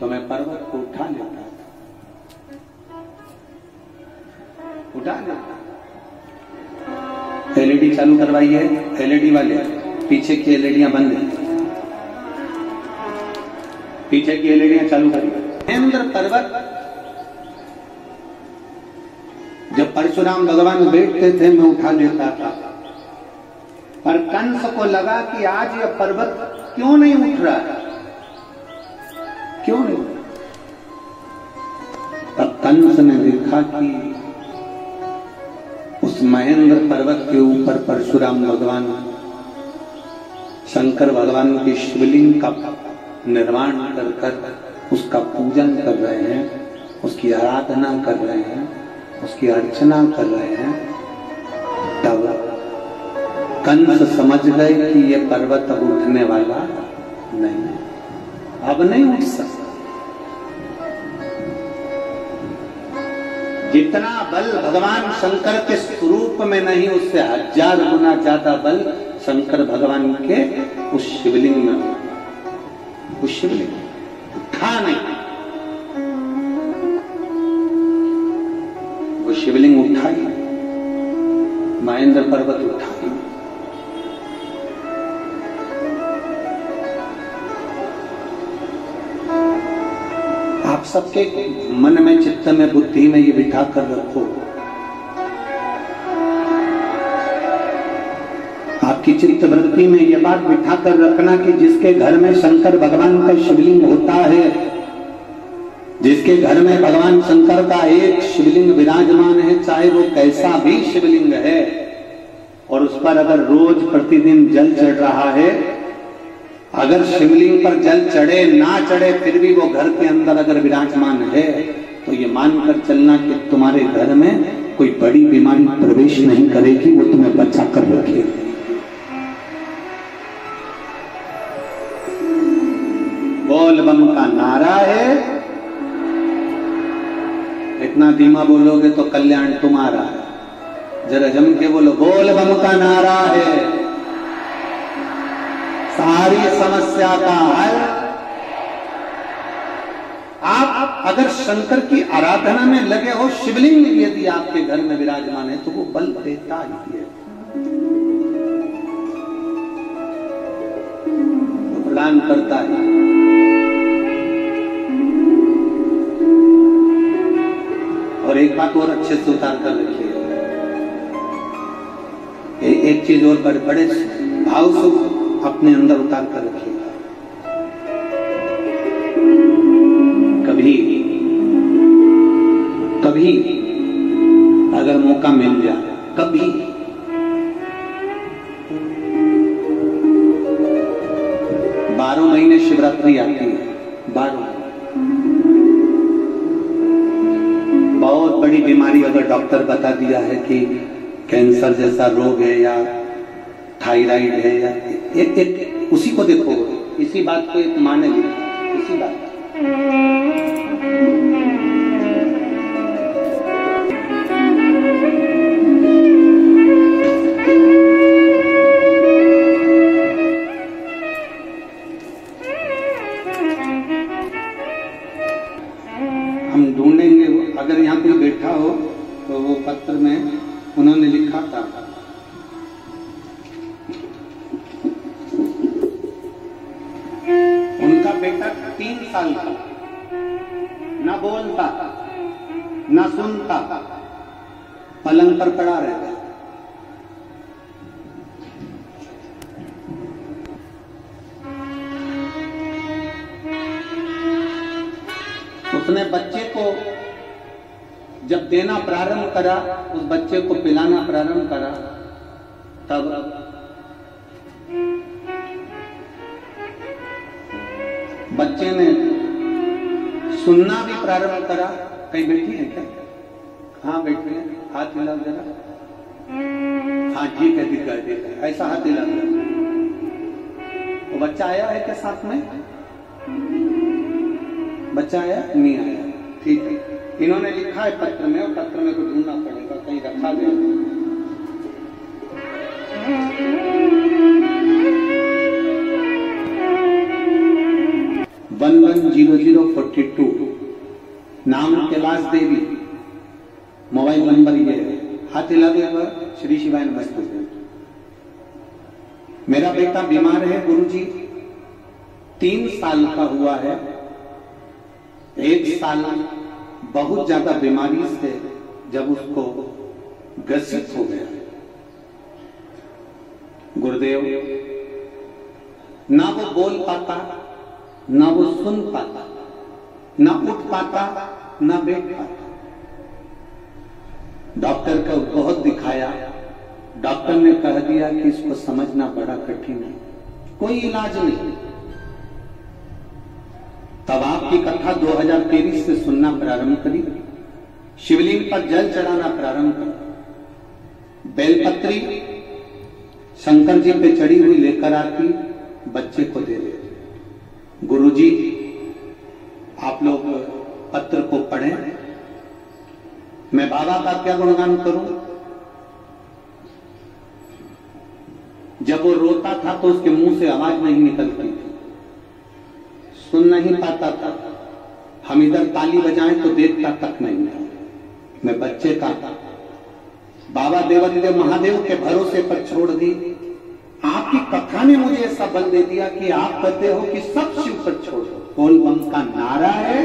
तो मैं पर्वत को उठा लेता था, उठा लेता। एलईडी चालू करवाई है, एलईडी वाले पीछे की एलईडियां बंद है, पीछे की एलईडियां चालू करिए। महेंद्र पर्वत जब परशुराम भगवान बैठते थे मैं उठा लेता था, पर कंस को लगा कि आज यह पर्वत क्यों नहीं उठ रहा है, क्यों नहीं। तब कंस ने देखा कि उस महेंद्र पर्वत के ऊपर परशुराम भगवान शंकर भगवान के शिवलिंग का निर्माण कर कर उसका पूजन कर रहे हैं, उसकी आराधना कर रहे हैं, उसकी अर्चना कर रहे हैं। तब कंस समझ गए कि ये पर्वत अब उठने वाला नहीं, अब नहीं उठ सकता। जितना बल भगवान शंकर के स्वरूप में नहीं, उससे 1000 गुना ज्यादा बल शंकर भगवान के उस शिवलिंग में। उस शिवलिंग उठा नहीं, वो शिवलिंग उठाई, महेंद्र पर्वत उठाई। आप सबके मन में, चित्त में, बुद्धि में ये बिठा कर रखो, आपकी चित्त वृत्ति में ये बात बिठा कर रखना कि जिसके घर में शंकर भगवान का शिवलिंग होता है, जिसके घर में भगवान शंकर का एक शिवलिंग विराजमान है, चाहे वो कैसा भी शिवलिंग है, और उस पर अगर रोज प्रतिदिन जल चढ़ रहा है, अगर शिवलिंग पर जल चढ़े ना चढ़े फिर भी वो घर के अंदर अगर विराजमान है, तो ये मानकर चलना कि तुम्हारे घर में कोई बड़ी बीमारी प्रवेश नहीं करेगी, वो तुम्हें बचा कर रखेगी। बोल बम का नारा है, इतना धीमा बोलोगे तो कल्याण तुम्हारा है। जरा जम के बोलो, बोल बम का नारा है, सारी समस्या का हल। आप अगर शंकर की आराधना में लगे हो, शिवलिंग यदि आपके घर में विराजमान है तो वो बल देता ही है, वो प्रदान करता है। और एक बात और अच्छे से उतार कर रखिए, एक चीज और बड़े भाव से अपने अंदर उतार कर रखिएगा। कभी कभी अगर मौका मिल जाए, कभी 12 महीने शिवरात्रि आती है, 12। बहुत बड़ी बीमारी अगर डॉक्टर बता दिया है कि कैंसर जैसा रोग है या थायराइड है, या एक उसी को देखो, इसी बात को एक माने, इसी बात। हम ढूंढेंगे, अगर यहाँ पे बैठा हो तो वो पत्र में उन्होंने लिखा था, उनका बेटा 3 साल का, ना बोलता ना सुनता, पलंग पर पड़ा रहता। उसने बच्चे को जब देना प्रारंभ करा, उस बच्चे को पिलाना प्रारंभ करा, तब बच्चे ने सुनना भी प्रारंभ करा। कहीं बैठी है क्या? हाँ बैठी है, हाथ हिला जरा। हाँ ठीक है, दिखाई देगा, ऐसा हाथ हिला जरा। वो बच्चा आया है क्या साथ में? बच्चा आया नहीं आया? ठीक है, इन्होंने लिखा है पत्र में, और पत्र में को ढूंढना पड़ेगा, कहीं रखा गया। 110042, नाम कैलाश देवी, मोबाइल नंबर ये है। हाथ हिला दे श्री शिवाय नमस्ते। मेरा बेटा बीमार है गुरुजी, 3 साल का हुआ है। 1 साल बहुत ज्यादा बीमारी से जब उसको ग्रसित हो गया, गुरुदेव ना वो बोल पाता, ना वो सुन पाता, ना उठ पाता, ना बैठ पाता। डॉक्टर को बहुत दिखाया, डॉक्टर ने कह दिया कि इसको समझना बड़ा कठिन है, कोई इलाज नहीं। तब आपकी कथा 2023 से सुनना प्रारंभ करी, शिवलिंग पर जल चढ़ाना प्रारंभ कर, बेलपत्री शंकर जी पे चढ़ी हुई लेकर आती, बच्चे को दे देते। गुरुजी आप लोग पत्र को पढ़ें, मैं बाबा का क्या गुणगान करूं। जब वो रोता था तो उसके मुंह से आवाज नहीं निकलती थी, सुन नहीं पाता था। हम इधर ताली बजाएं तो देखता तक नहीं था। मैं बच्चे का बाबा देवादिदेव महादेव के भरोसे पर छोड़ दी। आपकी कथा ने मुझे ऐसा बल दे दिया कि आप कहते हो कि सब शिव पर छोड़ दो, बोल बम का नारा है।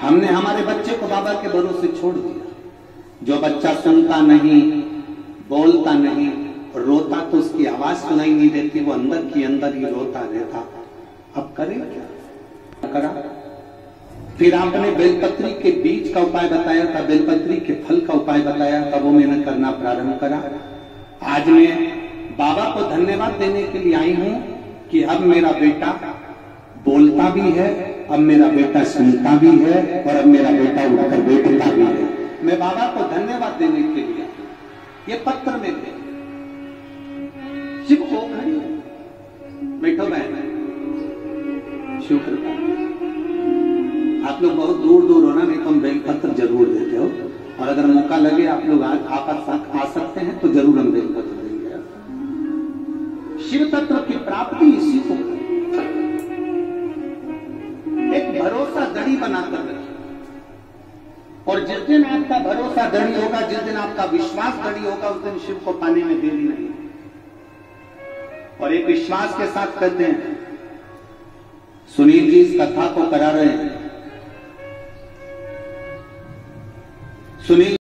हमने हमारे बच्चे को बाबा के भरोसे छोड़ दिया। जो बच्चा सुनता नहीं, बोलता नहीं, रोता तो उसकी आवाज सुनाई नहीं देती, वो अंदर की अंदर ही रोता रहता। अब करें क्या? करा। फिर आपने बेलपत्री के बीज का उपाय बताया था, बेलपत्री के फल का उपाय बताया था, वो मैंने करना प्रारंभ करा। आज मैं बाबा को धन्यवाद देने के लिए आई हूं कि अब मेरा बेटा बोलता भी है, अब मेरा बेटा सुनता भी है, और अब मेरा बेटा उठकर बैठता भी है। मैं बाबा को धन्यवाद देने के लिए ये पत्र में थे। शिव को खड़ी बैठो बहन, शिव कृपा। आप लोग बहुत दूर दूर हो ना, नहीं तो हम बेलपत्र जरूर देते हो, और अगर मौका लगे आप लोग आ सकते हैं तो जरूर हम बेलपत्र देंगे। शिव तत्व की प्राप्ति इसी को एक भरोसा दड़ी बनाकर रखिए, और जिस दिन आपका भरोसा दड़ी होगा, जिस दिन आपका विश्वास दड़ी होगा, उस दिन शिव को पाने में देरी नहीं। और एक विश्वास के साथ कहते हैं, सुनील जी इस कथा को करा रहे हैं। सुनील